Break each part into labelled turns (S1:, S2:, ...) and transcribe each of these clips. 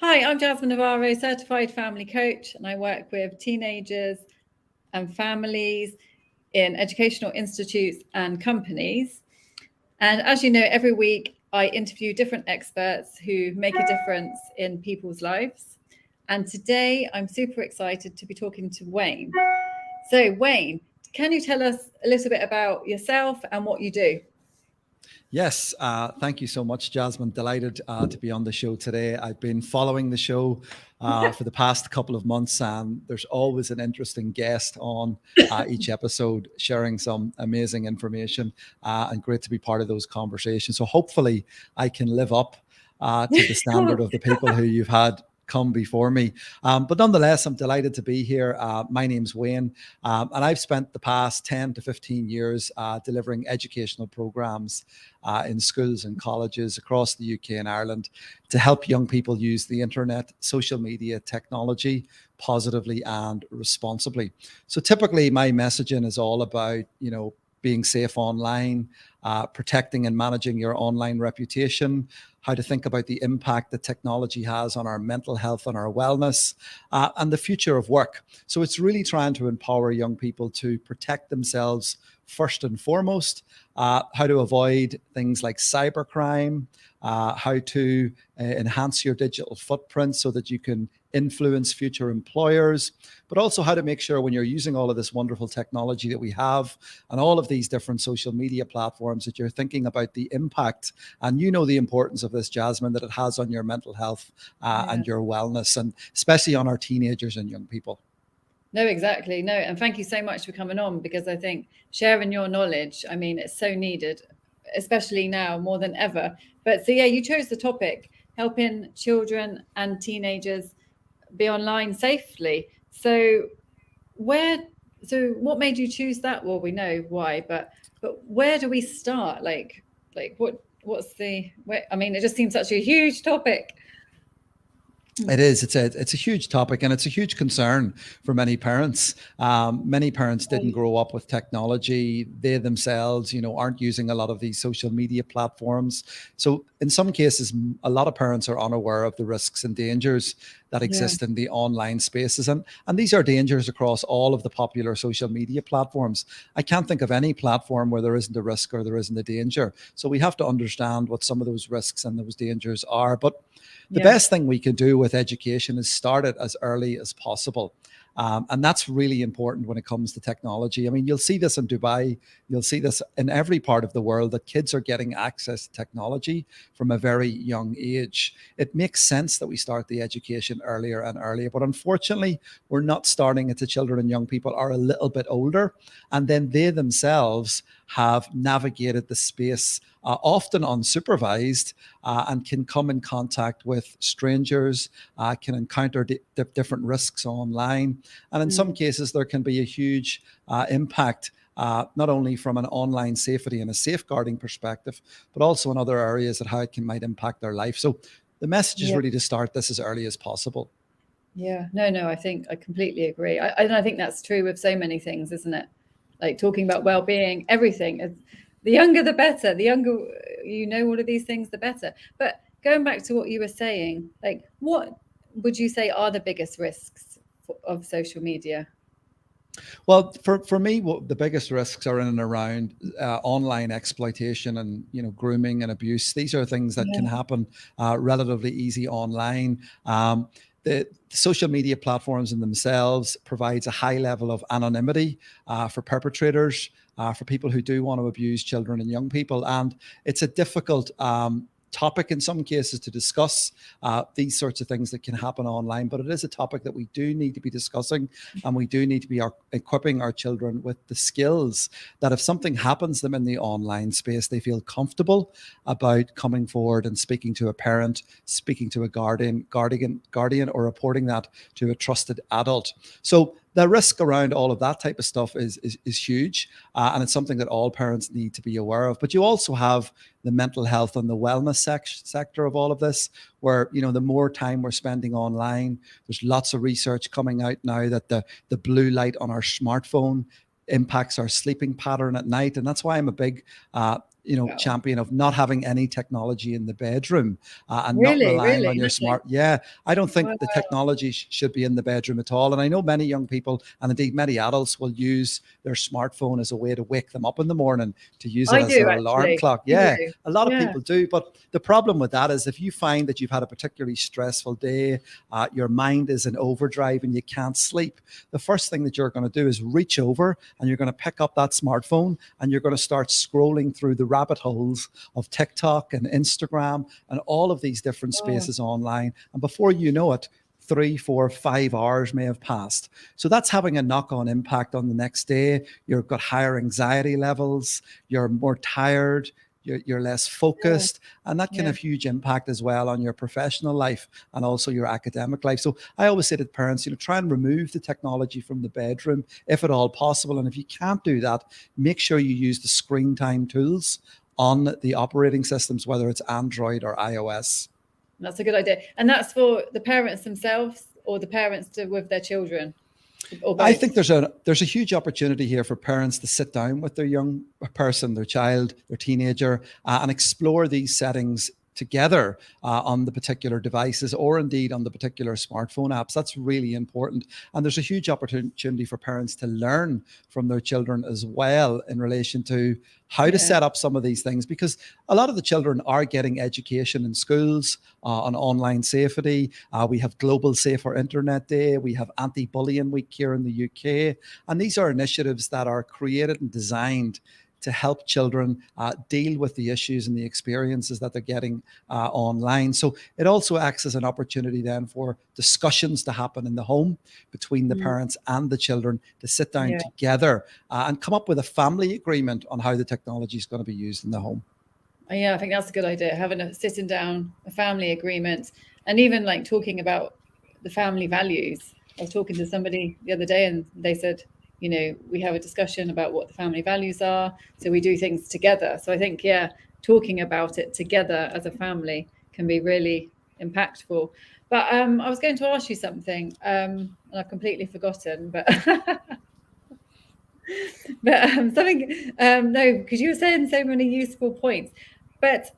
S1: Hi, I'm Jasmine Navarro, certified family coach, and I work with teenagers and families in educational institutes and companies. And as you know, every week I interview different experts who make a difference in people's lives. And today I'm super excited to be talking to Wayne. So, Wayne, can you tell us a little bit about yourself and what you do?
S2: Yes, thank you so much, Jasmine. Delighted to be on the show today. I've been following the show for the past couple of months, and there's always an interesting guest on each episode sharing some amazing information, and great to be part of those conversations. So hopefully I can live up to the standard of the people who you've had come before me. But nonetheless, I'm delighted to be here. My name's Wayne, and I've spent the past 10 to 15 years delivering educational programs in schools and colleges across the UK and Ireland to help young people use the internet, social media, technology positively and responsibly. So typically my messaging is all about, being safe online, protecting and managing your online reputation, how to think about the impact that technology has on our mental health and our wellness, and the future of work. So it's really trying to empower young people to protect themselves first and foremost, how to avoid things like cybercrime, how to enhance your digital footprint so that you can influence future employers, but also how to make sure when you're using all of this wonderful technology that we have and all of these different social media platforms that you're thinking about the impact and the importance of this, Jasmine, that it has on your mental health and your wellness, and especially on our teenagers and young people.
S1: No, exactly. No, and thank you so much for coming on, because I think sharing your knowledge, I mean, it's so needed, especially now more than ever. But so, yeah, you chose the topic, helping children and teenagers be online safely. So what made you choose that? Well, we know why, but where do we start? I mean, it just seems such a huge topic.
S2: It is. It's a huge topic, and it's a huge concern for many parents. Many parents didn't grow up with technology. They themselves, aren't using a lot of these social media platforms. So in some cases, a lot of parents are unaware of the risks and dangers that exist in the online spaces. And these are dangers across all of the popular social media platforms. I can't think of any platform where there isn't a risk or there isn't a danger. So we have to understand what some of those risks and those dangers are. But the best thing we can do with education is start it as early as possible. And that's really important when it comes to technology. I mean, you'll see this in Dubai, you'll see this in every part of the world, that kids are getting access to technology from a very young age. It makes sense that we start the education earlier and earlier, but unfortunately, we're not starting it to children and young people are a little bit older, and then they themselves have navigated the space often unsupervised, and can come in contact with strangers, can encounter different risks online. And in some cases, there can be a huge impact, not only from an online safety and a safeguarding perspective, but also in other areas of how it might impact their life. So the message is really to start this as early as possible.
S1: Yeah, no, I think I completely agree. I think that's true with so many things, isn't it? Like talking about well-being, everything. The younger, the better. The younger all of these things, the better. But going back to what you were saying, like, what would you say are the biggest risks of social media?
S2: Well, for me, the biggest risks are in and around online exploitation and grooming and abuse. These are things that can happen relatively easy online. The social media platforms in themselves provides a high level of anonymity for perpetrators, for people who do want to abuse children and young people, and it's a difficult topic in some cases to discuss these sorts of things that can happen online, but it is a topic that we do need to be discussing, and we do need to be equipping our children with the skills that if something happens to them in the online space, they feel comfortable about coming forward and speaking to a parent, speaking to a guardian, or reporting that to a trusted adult. So the risk around all of that type of stuff is huge, and it's something that all parents need to be aware of. But you also have the mental health and the wellness sector of all of this, where the more time we're spending online, there's lots of research coming out now that the blue light on our smartphone impacts our sleeping pattern at night, and that's why I'm a big
S1: Wow.
S2: champion of not having any technology in the bedroom and
S1: Really,
S2: not relying
S1: really,
S2: on your
S1: nothing.
S2: smart. Yeah, I don't think
S1: Wow.
S2: the technology should be in the bedroom at all. And I know many young people, and indeed many adults, will use their smartphone as a way to wake them up in the morning, to use it
S1: I
S2: as
S1: do
S2: their alarm
S1: actually.
S2: clock.
S1: I
S2: Yeah,
S1: do.
S2: a lot of
S1: Yeah.
S2: people do. But the problem with that is if you find that you've had a particularly stressful day, your mind is in overdrive and you can't sleep, the first thing that you're going to do is reach over and you're going to pick up that smartphone and you're going to start scrolling through the rabbit holes of TikTok and Instagram and all of these different
S1: Oh,
S2: spaces online. And before you know it, 3, 4, 5 hours may have passed. So that's having a knock-on impact on the next day. You've got higher anxiety levels, you're more tired, you're less
S1: yeah.
S2: focused, and that can
S1: Yeah.
S2: have huge impact as well on your professional life and also your academic life. So I always say to parents, try and remove the technology from the bedroom if at all possible. And if you can't do that, make sure you use the screen time tools on the operating systems, whether it's Android or iOS.
S1: That's a good idea. And that's for the parents themselves or the parents with their children? Or both?
S2: I think there's a huge opportunity here for parents to sit down with their young person, their child, their teenager, and explore these settings together on the particular devices or indeed on the particular smartphone apps. That's really important. And there's a huge opportunity for parents to learn from their children as well in relation to how to set up some of these things, because a lot of the children are getting education in schools on online safety. We have Global Safer Internet Day. We have Anti-Bullying Week here in the UK. And these are initiatives that are created and designed to help children deal with the issues and the experiences that they're getting online. So it also acts as an opportunity then for discussions to happen in the home between the parents and the children to sit down together and come up with a family agreement on how the technology is going to be used in the home.
S1: Yeah, I think that's a good idea. Having a sitting down, a family agreement, and even like talking about the family values. I was talking to somebody the other day and they said, we have a discussion about what the family values are. So we do things together. So I think, talking about it together as a family can be really impactful. But I was going to ask you something and I've completely forgotten, but something, no, because you were saying so many useful points. But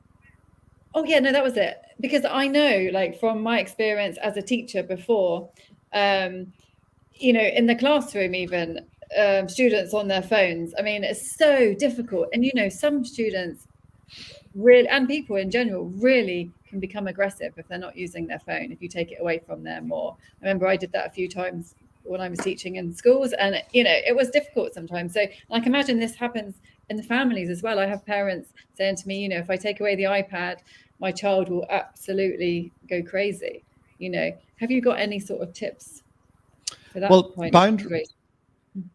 S1: that was it. Because I know, like from my experience as a teacher before, in the classroom, even students on their phones. I mean, it's so difficult. And, some students really, and people in general, really can become aggressive if they're not using their phone, if you take it away from them. Or I remember I did that a few times when I was teaching in schools, and it was difficult sometimes. So I can imagine this happens in the families as well. I have parents saying to me, if I take away the iPad, my child will absolutely go crazy. Have you got any sort of tips for that point?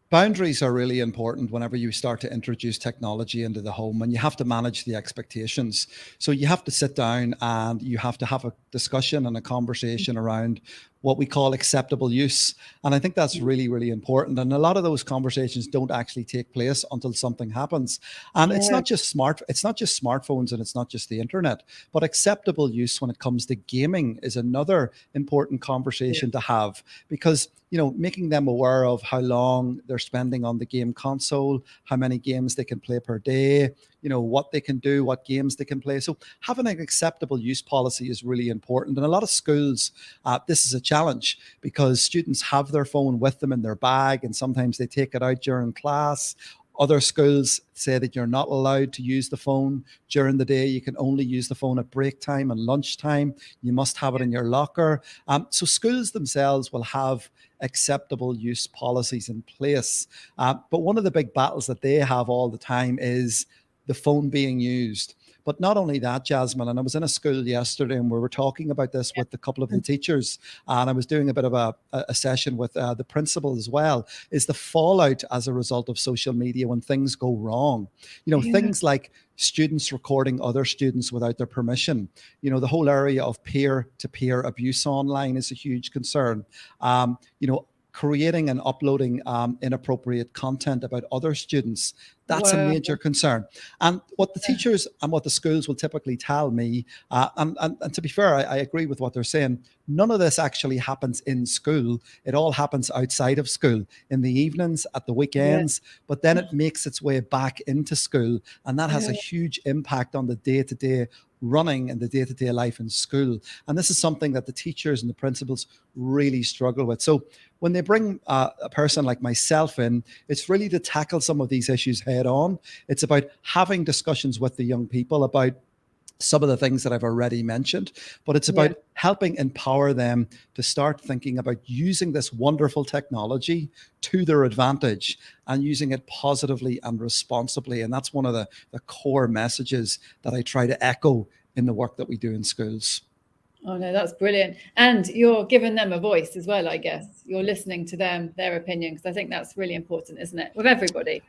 S2: Boundaries are really important whenever you start to introduce technology into the home, and you have to manage the expectations. So you have to sit down and you have to have a discussion and a conversation around what we call acceptable use. And I think that's really, really important. And a lot of those conversations don't actually take place until something happens. And it's not just smartphones and it's not just the internet, but acceptable use when it comes to gaming is another important conversation to have, because making them aware of how long they're spending on the game console, how many games they can play per day, what they can do, what games they can play. So having an acceptable use policy is really important. And a lot of schools, this is a challenge because students have their phone with them in their bag and sometimes they take it out during class. Other schools say that you're not allowed to use the phone during the day. You can only use the phone at break time and lunchtime. You must have it in your locker. So schools themselves will have acceptable use policies in place. But one of the big battles that they have all the time is the phone being used. But not only that, Jasmine, and I was in a school yesterday and we were talking about this with a couple of the teachers, and I was doing a bit of a session with the principal as well, is the fallout as a result of social media when things go wrong. Things like students recording other students without their permission. The whole area of peer-to-peer abuse online is a huge concern. creating and uploading inappropriate content about other students. That's a
S1: Wow.
S2: major concern. And what the teachers and what the schools will typically tell me, and to be fair, I agree with what they're saying, none of this actually happens in school. It all happens outside of school, in the evenings, at the weekends, but then it makes its way back into school. And that has a huge impact on the day-to-day running and the day-to-day life in school. And this is something that the teachers and the principals really struggle with. So when they bring a person like myself in, it's really to tackle some of these issues head on. It's about having discussions with the young people about some of the things that I've already mentioned, but it's about helping empower them to start thinking about using this wonderful technology to their advantage and using it positively and responsibly. And that's one of the core messages that I try to echo in the work that we do in schools.
S1: Oh no, that's brilliant. And you're giving them a voice as well, I guess. You're listening to them, their opinion, because I think that's really important, isn't it? With everybody.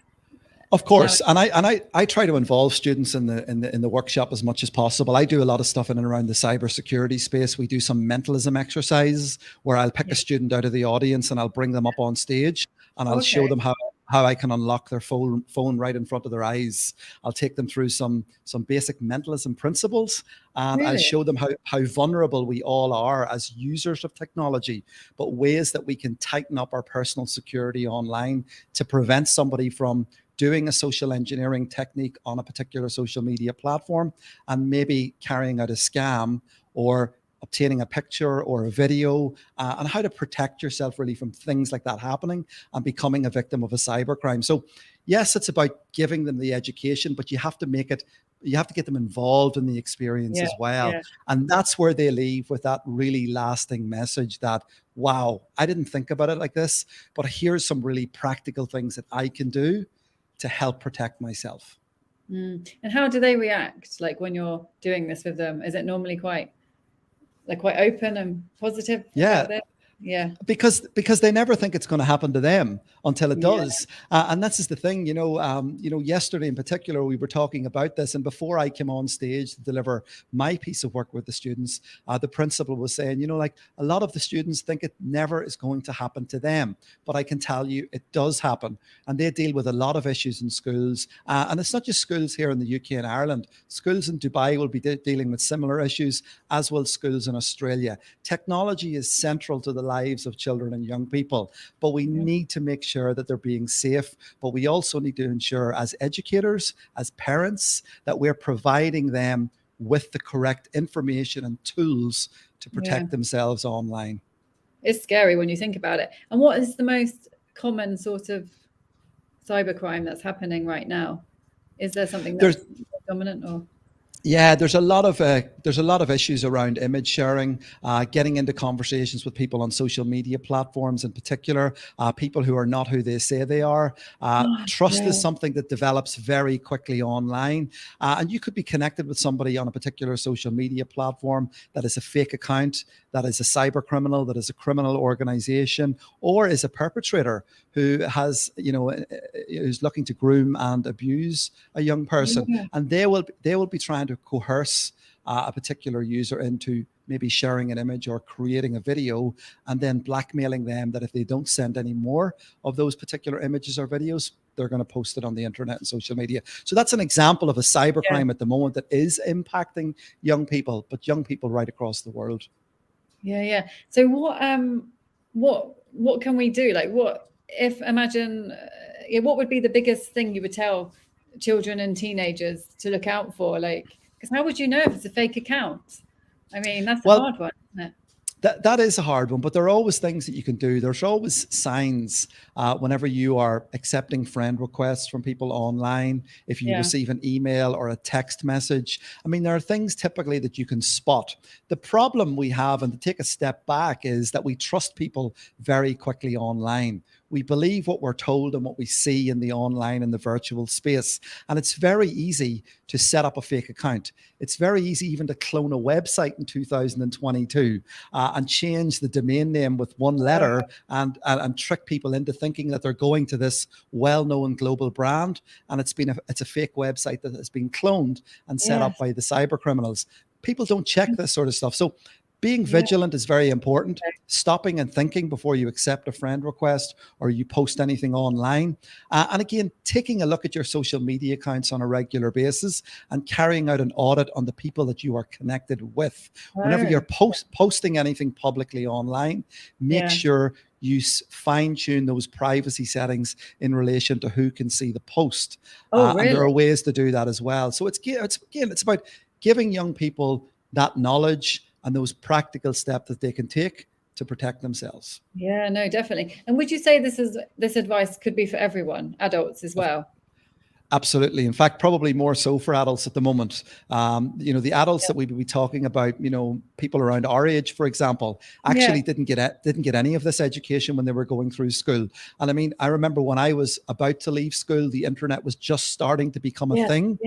S2: Of course, and I try to involve students in the workshop as much as possible. I do a lot of stuff in and around the cybersecurity space. We do some mentalism exercises where I'll pick a student out of the audience and I'll bring them up on stage and I'll show them how I can unlock their phone right in front of their eyes. I'll take them through some basic mentalism principles, and I'll show them how vulnerable we all are as users of technology, but ways that we can tighten up our personal security online to prevent somebody from doing a social engineering technique on a particular social media platform and maybe carrying out a scam or obtaining a picture or a video, and how to protect yourself really from things like that happening and becoming a victim of a cybercrime. So yes, it's about giving them the education, but you have to get them involved in the experience as well. And that's where they leave with that really lasting message that, wow, I didn't think about it like this, but here's some really practical things that I can do to help protect myself.
S1: And how do they react? Like when you're doing this with them, is it normally quite open and positive? Yeah, because
S2: they never think it's going to happen to them until it does. And that's just the thing, yesterday in particular, we were talking about this. And before I came on stage to deliver my piece of work with the students, the principal was saying, like a lot of the students think it never is going to happen to them. But I can tell you it does happen. And they deal with a lot of issues in schools. And it's not just schools here in the UK and Ireland. Schools in Dubai will be dealing with similar issues, as will schools in Australia. Technology is central to the lives of children and young people, but we need to make sure that they're being safe. But we also need to ensure as educators, as parents, that we're providing them with the correct information and tools to protect themselves online.
S1: It's scary when you think about it. And what is the most common sort of cybercrime that's happening right now? Is there something that's dominant or?
S2: Yeah, there's a lot of issues around image sharing, getting into conversations with people on social media platforms in particular, people who are not who they say they are. Trust is something that develops very quickly online. And you could be connected with somebody on a particular social media platform that is a fake account, that is a cyber criminal, that is a criminal organization, or is a perpetrator who has, who's looking to groom and abuse a young person. And they will be trying to coerce a particular user into maybe sharing an image or creating a video, and then blackmailing them that if they don't send any more of those particular images or videos, they're going to post it on the internet and social media. So that's an example of a cybercrime at the moment that is impacting young people, but young people right across the world.
S1: Yeah. So what can we do? Like what would be the biggest thing you would tell children and teenagers to look out for? Like, because how would you know if it's a fake account? I mean, that's a hard one, isn't it?
S2: That is a hard one, but there are always things that you can do. There's always signs whenever you are accepting friend requests from people online, if you receive an email or a text message. I mean, there are things typically that you can spot. The problem we have, and to take a step back, is that we trust people very quickly online. We believe what we're told and what we see in the online and the virtual space. And it's very easy to set up a fake account. It's very easy even to clone a website in 2022 and change the domain name with one letter and trick people into thinking that they're going to this well-known global brand. And it's a fake website that has been cloned and set up by the cyber criminals. People don't check this sort of stuff. So Being vigilant is very important. Stopping and thinking before you accept a friend request or you post anything online. And again, taking a look at your social media accounts on a regular basis and carrying out an audit on the people that you are connected with. Whenever you're posting anything publicly online, make sure you fine tune those privacy settings in relation to who can see the post. And there are ways to do that as well. So it's about giving young people that knowledge and those practical steps that they can take to protect themselves.
S1: Yeah, no, definitely. And would you say this advice could be for everyone, adults as well?
S2: Absolutely. In fact, probably more so for adults at the moment. The adults that we would be talking about, people around our age, for example, actually didn't get any of this education when they were going through school. And I mean, I remember when I was about to leave school, the internet was just starting to become a thing.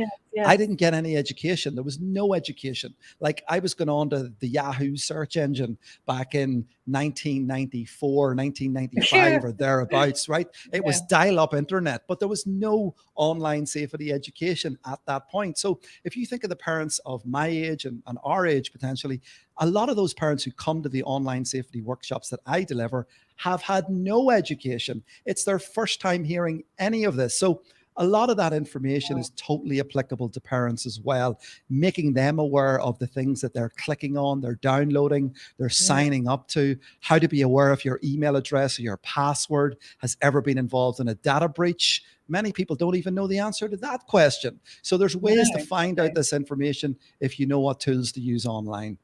S2: I didn't get any education. There was no education. Like, I was going on to the Yahoo search engine back in 1994, 1995 or thereabouts, right? It was dial-up internet, but there was no online safety education at that point. So if you think of the parents of my age and our age potentially, a lot of those parents who come to the online safety workshops that I deliver have had no education. It's their first time hearing any of this. So a lot of that information is totally applicable to parents as well, making them aware of the things that they're clicking on, they're downloading, they're signing up to, how to be aware if your email address or your password has ever been involved in a data breach. Many people don't even know the answer to that question. So there's ways to find out this information if you know what tools to use online.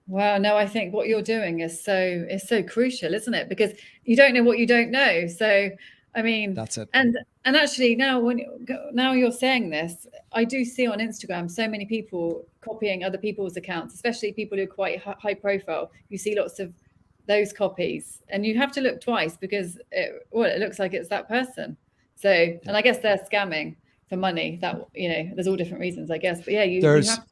S1: Wow, no, I think what you're doing is so crucial, isn't it? Because you don't know what you don't know. So I mean,
S2: that's it.
S1: And actually now you're saying this, I do see on Instagram so many people copying other people's accounts, especially people who are quite high profile. You see lots of those copies, and you have to look twice because it looks like it's that person. So, and I guess they're scamming for money. That there's all different reasons, I guess. But yeah, you have to.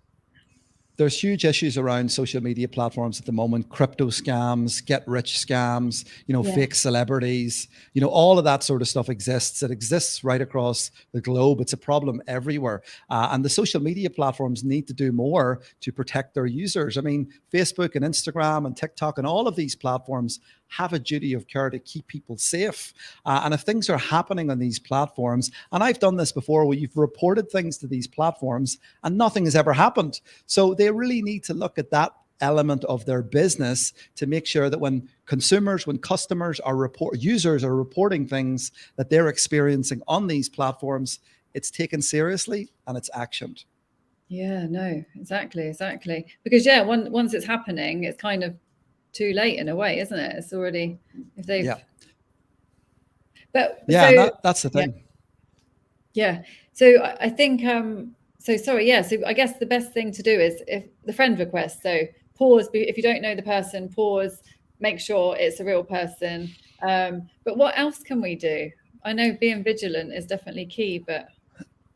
S2: There's huge issues around social media platforms at the moment, crypto scams, get rich scams, fake celebrities, all of that sort of stuff exists. It exists right across the globe. It's a problem everywhere. And the social media platforms need to do more to protect their users. I mean, Facebook and Instagram and TikTok and all of these platforms have a duty of care to keep people safe. And if things are happening on these platforms, and I've done this before where you've reported things to these platforms and nothing has ever happened. So they really need to look at that element of their business to make sure that when customers users are reporting things that they're experiencing on these platforms, it's taken seriously and it's actioned.
S1: Yeah, no, exactly. Because once it's happening, it's kind of too late in a way, isn't it? It's already, if they've
S2: that's the thing.
S1: So I think so I guess the best thing to do is, if the friend request, so pause, if you don't know the person, pause, make sure it's a real person. But what else can we do? I know being vigilant is definitely key, but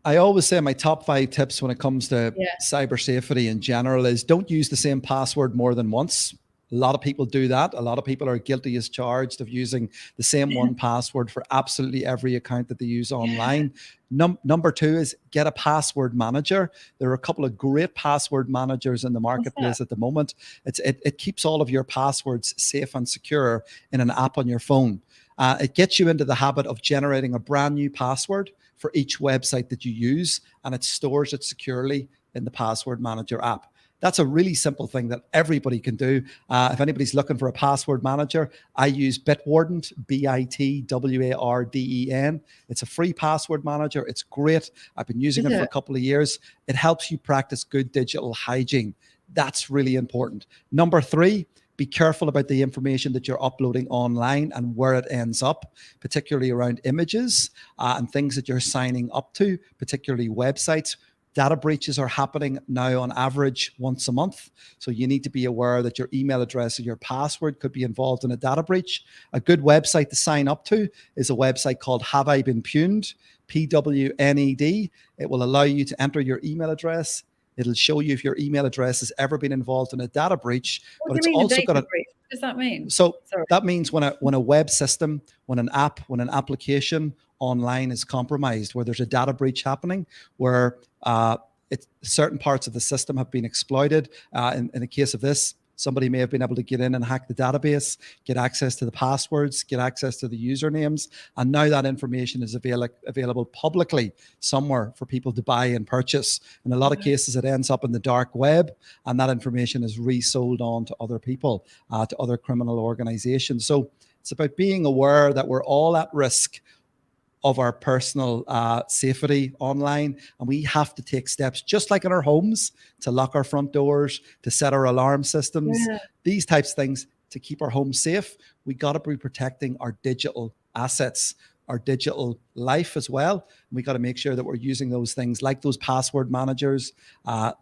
S2: I always say my top 5 tips when it comes to cyber safety in general is don't use the same password more than once. A lot of people do that. A lot of people are guilty as charged of using the same one password for absolutely every account that they use online. Number 2 is get a password manager. There are a couple of great password managers in the marketplace at the moment. It keeps all of your passwords safe and secure in an app on your phone. It gets you into the habit of generating a brand new password for each website that you use, and it stores it securely in the password manager app. That's a really simple thing that everybody can do. If anybody's looking for a password manager, I use Bitwarden, Bitwarden. It's a free password manager. It's great. I've been using it for a couple of years. It helps you practice good digital hygiene. That's really important. Number 3, be careful about the information that you're uploading online and where it ends up, particularly around images and things that you're signing up to, particularly websites. Data breaches are happening now on average once a month. So you need to be aware that your email address or your password could be involved in a data breach. A good website to sign up to is a website called Have I Been Pwned? PWNED. It will allow you to enter your email address. It'll show you if your email address has ever been involved in a data breach.
S1: What do you mean, data breach? What does that mean?
S2: So that means when a web system, when an app, when an application online is compromised, where there's a data breach happening, where certain parts of the system have been exploited. In the case of this, Somebody may have been able to get in and hack the database, get access to the passwords, get access to the usernames. And now that information is available publicly somewhere for people to buy and purchase. In a lot of cases, it ends up in the dark web, and that information is resold on to other people, to other criminal organizations. So it's about being aware that we're all at risk of our personal safety online, and we have to take steps, just like in our homes, to lock our front doors, to set our alarm systems, these types of things to keep our home safe. We got to be protecting our digital assets, our digital life as well. We got to make sure that we're using those things like those password managers,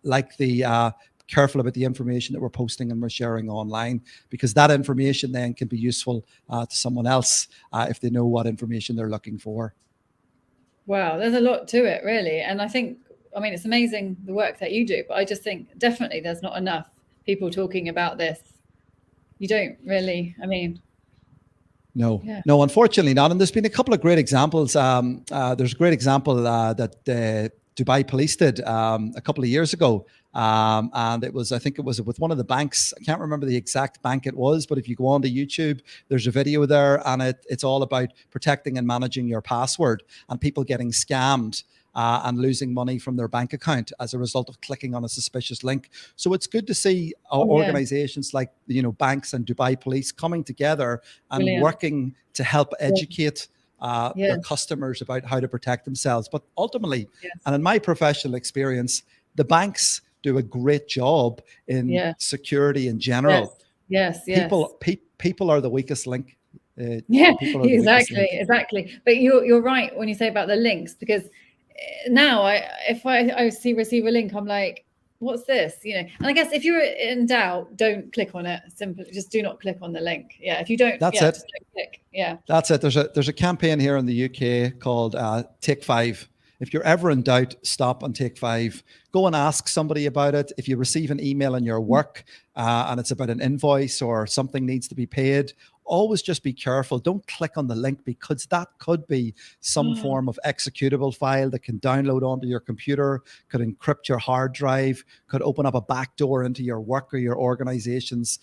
S2: like the careful about the information that we're posting and we're sharing online, because that information then can be useful to someone else if they know what information they're looking for.
S1: Wow, there's a lot to it, really. And I think, I mean, it's amazing the work that you do, but I just think definitely there's not enough people talking about this. You don't really, I mean.
S2: No, unfortunately not. And there's been a couple of great examples. There's a great example that Dubai Police did a couple of years ago. And I think it was with one of the banks. I can't remember the exact bank it was, but if you go onto YouTube, there's a video there, and it's all about protecting and managing your password and people getting scammed and losing money from their bank account as a result of clicking on a suspicious link. So it's good to see organizations like, banks and Dubai Police coming together and working to help educate their customers about how to protect themselves. But ultimately, and in my professional experience, the banks do a great job in security in general. People are the weakest link.
S1: Exactly. But you're right when you say about the links, because now if I receive a link, I'm like, what's this? And I guess if you're in doubt, don't click on it. Simply just do not click on the link. If you don't,
S2: that's
S1: it.
S2: Just
S1: don't click.
S2: That's it. There's a campaign here in the UK called Take 5. If you're ever in doubt, stop and take 5. Go and ask somebody about it. If you receive an email in your work and it's about an invoice or something needs to be paid, always just be careful. Don't click on the link, because that could be some form of executable file that can download onto your computer, could encrypt your hard drive, could open up a backdoor into your work or your organization's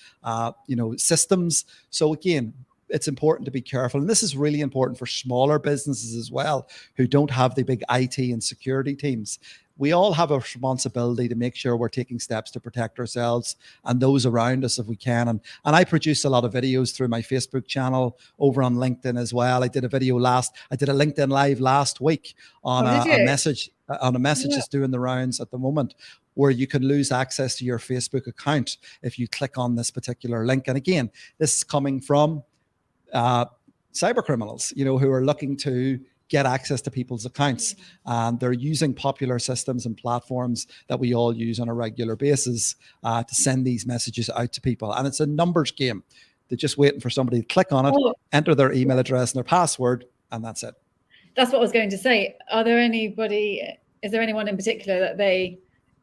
S2: systems. So again, it's important to be careful. And this is really important for smaller businesses as well, who don't have the big IT and security teams. We all have a responsibility to make sure we're taking steps to protect ourselves and those around us if we can. And I produce a lot of videos through my Facebook channel, over on LinkedIn as well. I did a LinkedIn Live last week on a message that's doing the rounds at the moment, where you can lose access to your Facebook account if you click on this particular link. And again, this is coming from cyber criminals, who are looking to get access to people's accounts, and they're using popular systems and platforms that we all use on a regular basis to send these messages out to people. And it's a numbers game. They're just waiting for somebody to click on it, enter their email address and their password, and that's it.
S1: That's what I was going to say. Is there anyone in particular that they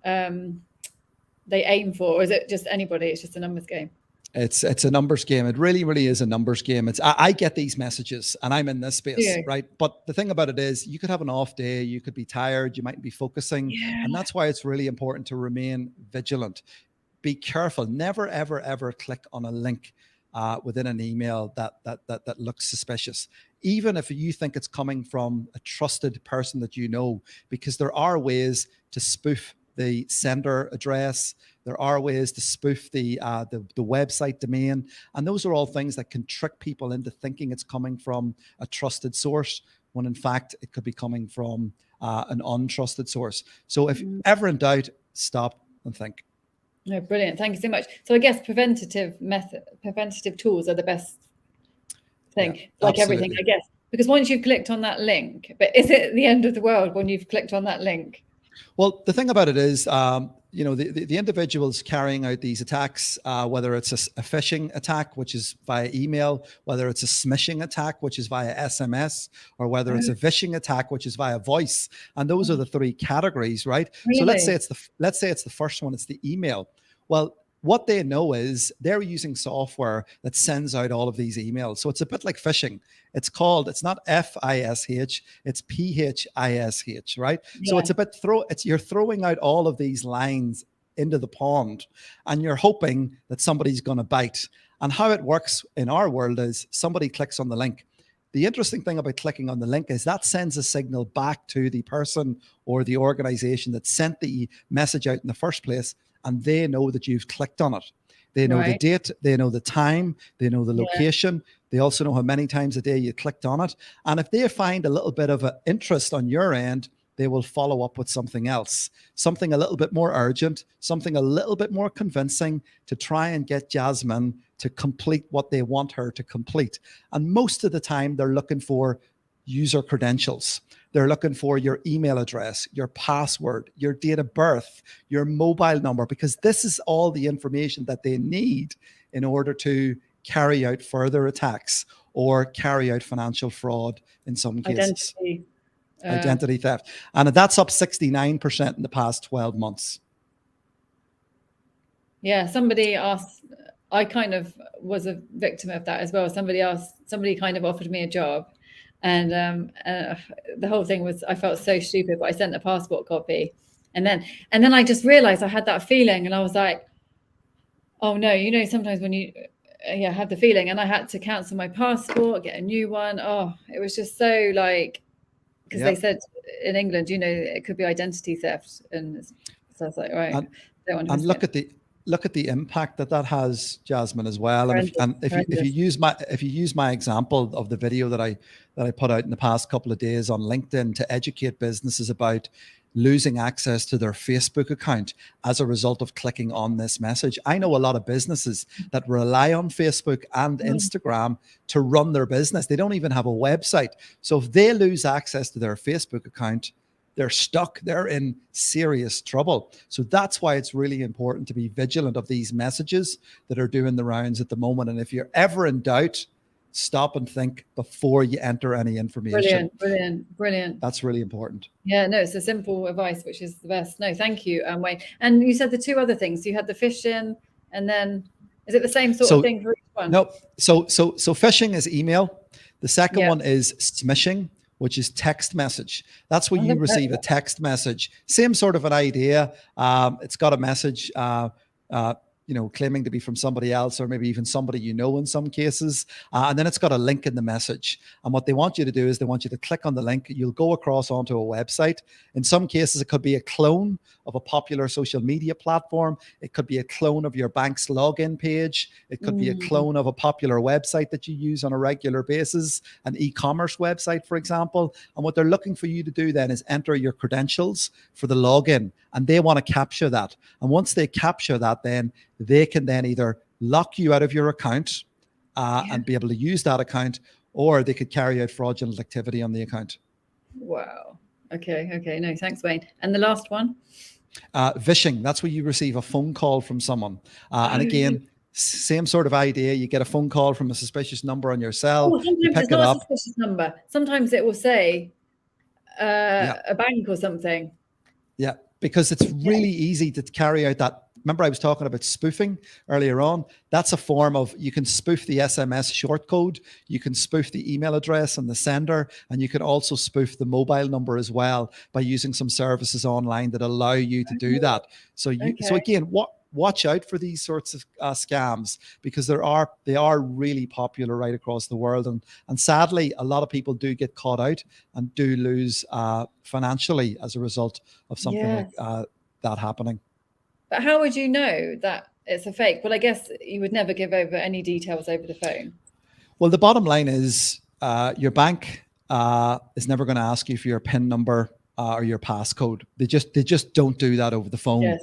S1: aim for, or is it just anybody? It's just a numbers game.
S2: It's a numbers game. It really, really is a numbers game. I get these messages and I'm in this space, right? But the thing about it is, you could have an off day, you could be tired, you mightn't be focusing. And that's why it's really important to remain vigilant. Be careful. Never, ever, ever click on a link within an email that looks suspicious, even if you think it's coming from a trusted person that you know, because there are ways to spoof the sender address. There are ways to spoof the website domain. And those are all things that can trick people into thinking it's coming from a trusted source, when in fact it could be coming from an untrusted source. So if ever in doubt, stop and think.
S1: No, brilliant. Thank you so much. So I guess preventative tools are the best thing, like everything, I guess. Because once you've clicked on that link, but is it the end of the world when you've clicked on that link?
S2: Well, the thing about it is, the individuals carrying out these attacks, whether it's a phishing attack, which is via email, whether it's a smishing attack, which is via SMS, or whether it's a vishing attack, which is via voice. And those are the 3 categories, right? Really? So let's say it's the first one, it's the email. Well, what they know is they're using software that sends out all of these emails. So it's a bit like phishing. It's not FISH, it's PHISH, right? Yeah. So it's a bit you're throwing out all of these lines into the pond, and you're hoping that somebody's going to bite. And how it works in our world is somebody clicks on the link. The interesting thing about clicking on the link is that sends a signal back to the person or the organization that sent the message out in the first place, and they know that you've clicked on it. They know the date, they know the time, they know the location. They also know how many times a day you clicked on it. And if they find a little bit of an interest on your end, they will follow up with something else, something a little bit more urgent, something a little bit more convincing to try and get Jasmine to complete what they want her to complete. And most of the time, they're looking for user credentials. They're looking for your email address, your password, your date of birth, your mobile number, because this is all the information that they need in order to carry out further attacks or carry out financial fraud in some cases. Identity theft. And that's up 69% in the past 12 months.
S1: Yeah, somebody asked, I kind of was a victim of that as well. Somebody kind of offered me a job, and the whole thing was, I felt so stupid, but I sent the passport copy. And then I just realized I had that feeling, and I was like, oh no, you know, sometimes when you have the feeling, and I had to cancel my passport, get a new one. Oh, it was just so like, because they said in England, you know, it could be identity theft. And so I was like, right.
S2: And look at the impact that has, Jasmine, as well. And if you use my example of the video that I put out in the past couple of days on LinkedIn to educate businesses about losing access to their Facebook account as a result of clicking on this message. I know a lot of businesses that rely on Facebook and Instagram to run their business. They don't even have a website. So if they lose access to their Facebook account, they're stuck. They're in serious trouble. So that's why it's really important to be vigilant of these messages that are doing the rounds at the moment. And if you're ever in doubt, stop and think before you enter any information.
S1: Brilliant.
S2: That's really important.
S1: Yeah, no, it's a simple advice, which is the best. No, thank you, Wayne. And you said the two other things. You had the phishing, and then is it the same sort of thing for each one?
S2: No. So phishing is email. The second one is smishing, which is text message. That's where you receive a text message. Same sort of an idea. It's got a message, claiming to be from somebody else, or maybe even somebody you know in some cases. And then it's got a link in the message. And what they want you to do is they want you to click on the link. You'll go across onto a website. In some cases, it could be a clone of a popular social media platform. It could be a clone of your bank's login page. It could be a clone of a popular website that you use on a regular basis, an e-commerce website, for example. And what they're looking for you to do then is enter your credentials for the login. And they want to capture that. And once they capture that, then they can then either lock you out of your account and be able to use that account, or they could carry out fraudulent activity on the account.
S1: Wow. Okay. No, thanks, Wayne. And the last one?
S2: Phishing. That's where you receive a phone call from someone. And again, same sort of idea. You get a phone call from a suspicious number on your cell.
S1: Sometimes it's not a suspicious number. Sometimes it will say a bank or something.
S2: Yeah, because it's really easy to carry out that. Remember, I was talking about spoofing earlier on. That's a form of, you can spoof the SMS short code, you can spoof the email address and the sender, and you can also spoof the mobile number as well by using some services online that allow you to do that. So again, watch out for these sorts of scams, because they are really popular right across the world. And sadly, a lot of people do get caught out and do lose financially as a result of something like that happening.
S1: But how would you know that it's a fake? Well, I guess you would never give over any details over the phone.
S2: Well, the bottom line is your bank is never going to ask you for your PIN number or your passcode. They just don't do that over the phone.
S1: Yes.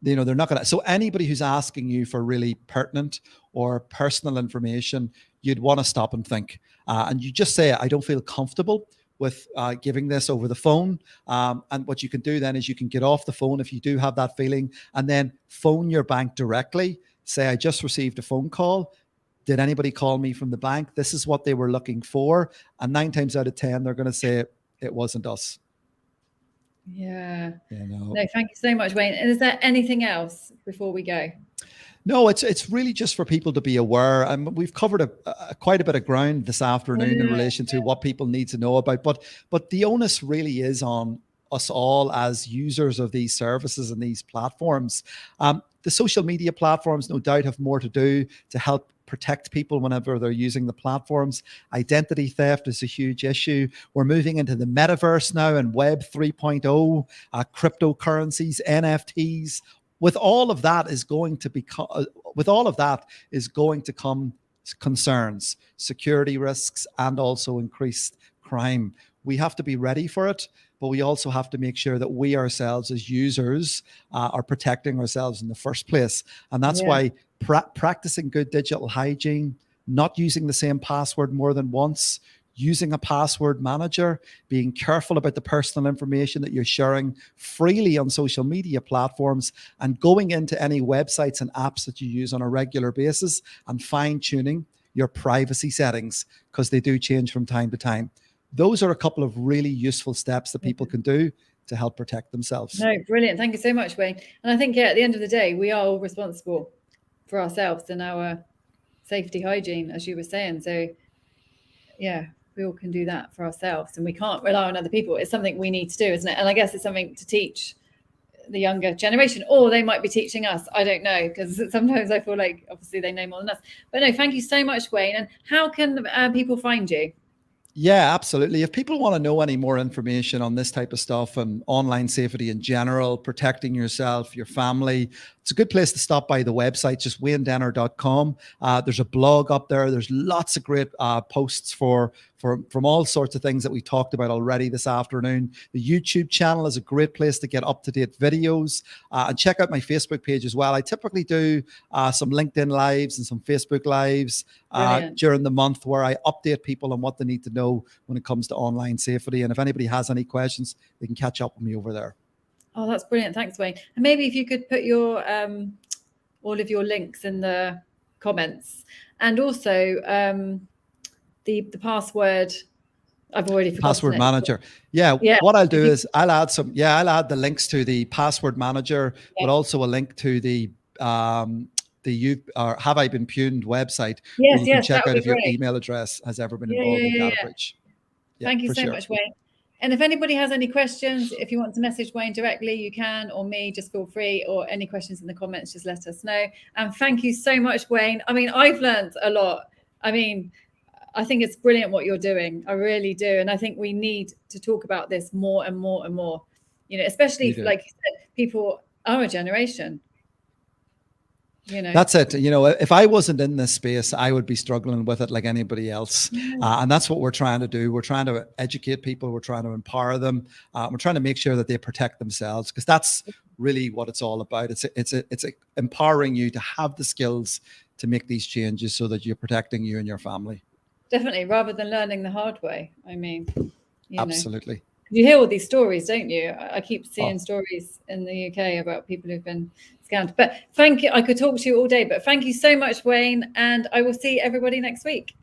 S2: They're not going to. So anybody who's asking you for really pertinent or personal information, you'd want to stop and think. And you just say, I don't feel comfortable with giving this over the phone. And what you can do then is you can get off the phone if you do have that feeling, and then phone your bank directly. Say, I just received a phone call. Did anybody call me from the bank? This is what they were looking for. And 9 times out of 10, they're going to say it wasn't us.
S1: Yeah. No, thank you so much, Wayne. And is there anything else before we go?
S2: No, it's really just for people to be aware. And we've covered quite a bit of ground this afternoon in relation to what people need to know about. But the onus really is on us all as users of these services and these platforms. The social media platforms, no doubt, have more to do to help protect people whenever they're using the platforms. Identity theft is a huge issue. We're moving into the metaverse now and Web 3.0, cryptocurrencies, NFTs. With all of that is going to come concerns, security risks, and also increased crime. We have to be ready for it, but we also have to make sure that we ourselves as users are protecting ourselves in the first place. And that's why practicing good digital hygiene, not using the same password more than once, using a password manager, being careful about the personal information that you're sharing freely on social media platforms, and going into any websites and apps that you use on a regular basis and fine-tuning your privacy settings, because they do change from time to time. Those are a couple of really useful steps that people can do to help protect themselves.
S1: No, brilliant. Thank you so much, Wayne. And I think, at the end of the day, we are all responsible for ourselves and our safety hygiene, as you were saying. So, yeah, we all can do that for ourselves, and we can't rely on other people. It's something we need to do, isn't it? And I guess it's something to teach the younger generation, or they might be teaching us. I don't know, because sometimes I feel like obviously they know more than us. But no, thank you so much, Wayne. And how can people find you?
S2: Yeah, absolutely. If people want to know any more information on this type of stuff and online safety in general, protecting yourself, your family, it's a good place to stop by the website, just waynedenner.com. There's a blog up there. There's lots of great posts from all sorts of things that we talked about already this afternoon. The YouTube channel is a great place to get up-to-date videos. And check out my Facebook page as well. I typically do some LinkedIn lives and some Facebook lives during the month, where I update people on what they need to know when it comes to online safety. And if anybody has any questions, they can catch up with me over there.
S1: Oh, that's brilliant. Thanks, Wayne. And maybe if you could put your all of your links in the comments, and also the password. I've already forgotten
S2: Password manager. Yeah. What I'll do is I'll add the links to the password manager, but also a link to the Have I Been Puned website.
S1: Yes,
S2: where you can check out if your email address has ever been involved in data breach.
S1: Thank you so much, Wayne. And if anybody has any questions, if you want to message Wayne directly, you can, or me, just feel free, or any questions in the comments, just let us know. And thank you so much, Wayne. I mean, I've learned a lot. I mean, I think it's brilliant what you're doing. I really do. And I think we need to talk about this more and more and more, especially like you said, people, our generation.
S2: That's it. If I wasn't in this space, I would be struggling with it like anybody else. And that's what we're trying to do. We're trying to educate people. We're trying to empower them. We're trying to make sure that they protect themselves, because that's really what it's all about. It's empowering you to have the skills to make these changes so that you're protecting you and your family.
S1: Definitely, rather than learning the hard way. I mean,
S2: absolutely.
S1: You hear all these stories, don't you? I keep seeing stories in the UK about people who've been scammed. But thank you. I could talk to you all day, but thank you so much, Wayne. And I will see everybody next week.